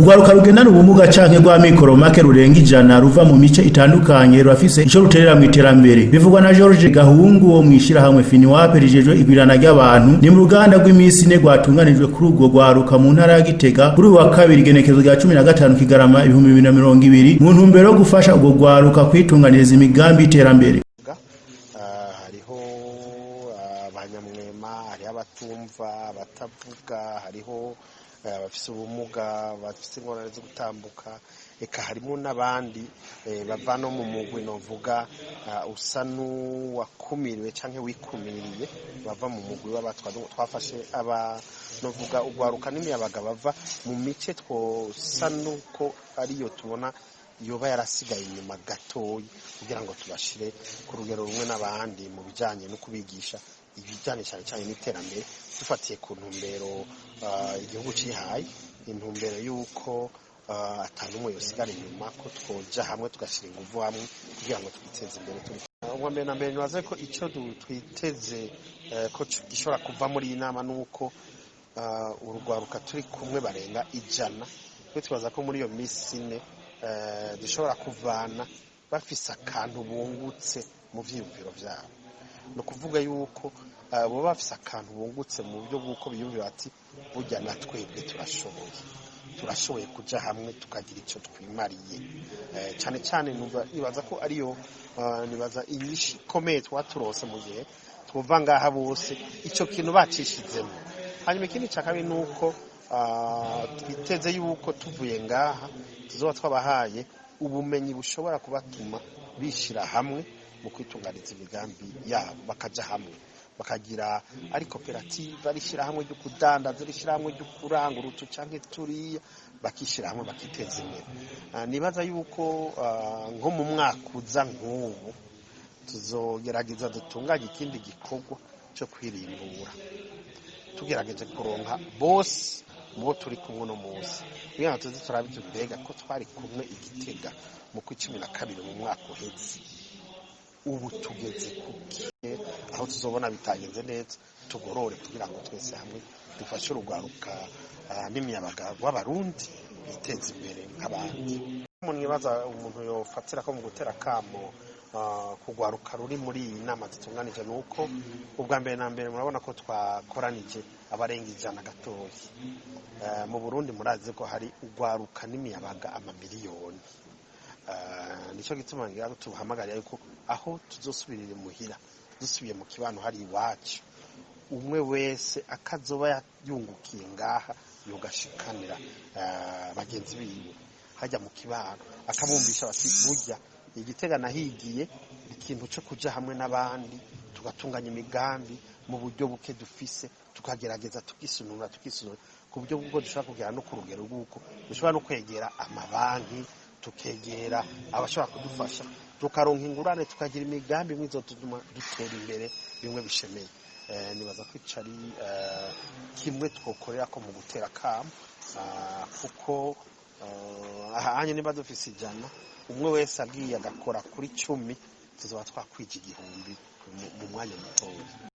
Urwaruka rugendana ubumuga canke rw'amikoro make rurenga ijana ruva mu mice itandukanye rurafise ico ruterera mw'iterambere.Bivugwa na Dr Georges Gahungu wo mw'ishirahamwe FNUAP rijejwe igwirirana ry'abantu ni mu ruganda rw'imisi rwatunganijwe kuri urwo rwaruka mu ntara ya Gitega kuri wakabiri igenekerezo rya 15 kigarama 2020 mu ntumbero yo gufasha urwo rwaruka kwitunganiriza imigambi y'iterambere. Hariho abanyamwema, hariho abatumva, batavuga, hariho bafise ubumuga, bafise ingorane zo gutambuka, eka harimo n'abandi bava no mu mugwi novuga usa n'uwakumiriwe canke wikumiriye, bava mu mugwi twafashe novuga urwaruka n'imiyabaga bava mu mice twosa nuko ariyo tubona yoba yarasigaye inyuma gatoyi kugira ngo tubashire ku rugero rumwe n'abandi mu bijanye no kubigisha ibijanye cyane n'iterambere, dufatiye ku ntumbero igihugu cihaye, intumbero yuko atanumwe yosigara inyuma, ko twoja hamwe tugashira inguvu hamwe kugira ngo twiteze imbere. Ubwambere na mbere nibaza ko ico twiteze ko gishobora kuva muri iyi nama nuko urugwaruka turi kumwe barenga 100, twibaza ko muri iyo misi ine dushobora kuvana bafise akantu bungutse mu vyiyumviro vyabo. No kuvuga yuko bo bafise akantu bungutse mu buryo bw'uko biyumvira ati burya natwebwe turashoboye kuja hamwe tukagira ico twimariye, cyane cyane nibaza ko ariyo nibaza inyishi komeye twaturose mu gihe twumva ngaha bose ico kintu bacishizemo. Hanyuma ikindi cakabi nuko twiteze yuko tuvuye ngaha tuzoba twabahaye ubumenyi bushobora kubatuma bishira hamwe mu kwitunganiriza imigambi yabo, bakaja hamwe bakagira ari koperative, ari shirahamwe ryo kudandaza, ari shirahamwe ryo kurangura utu canke turiya, bakishira hamwe bakiteza imbere. Nibaza yuko nko mu mwaka uza nk'ubu tuzogerageza dutunganye ikindi gikorwa cyo kwirimbura, tugerageje kuronka bose mubo turi kumwe no munsi kugira ngo tuze turabitubega ko twari kumwe Igitega mu kwa 12 mu mwaka uheze. Ubu tugeze kukiye aho tuzobona bitagenze neza, tugorore kugira ngo twese hamwe dufashe urugwaruka n'imiyabaga rw'abarundi biteze imbere nk'abandi. Umuntu yibaza umuntu yofatira ko mu gutera kamo kugwaruka ruri muri iyi nama zitunganije nuko ubwa mbere na mbere murabona ko twakoranije abarenga 100 gatoyi. Mu Burundi murazi ko hari urwaruka n'imiyabaga amamiliyoni. Nico gituma ngira ko tuhamagariye yuko aho tuzosubirira muhira dusubiye mu kibano hari iwacu, umwe wese akazoba yungukiye ngaha yogashikanira bagenzi biwe hajya mu kibano, akabumbisha bati burya Igitega nahigiye ikintu cyo kuja hamwe n'abandi tugatunganya imigambi mu buryo buke dufise, tukagerageza tukisunura ku buryo bwo dushobora kugera no ku rugero rw'uko dushobora no kwegera amabanki, tukegera abashobora kudufasha, tukaronka ingurane, tukagira imigambi mwizo tutuma dutera imbere bimwe bishemeye. Nibaza ko icari kimwe twokorera ko mu gutera kamo, kuko ahanye niba dufise 100, umwe wese agiye agakora kuri 10 tuzoba twakwije 1000 mu mwanya mutoya.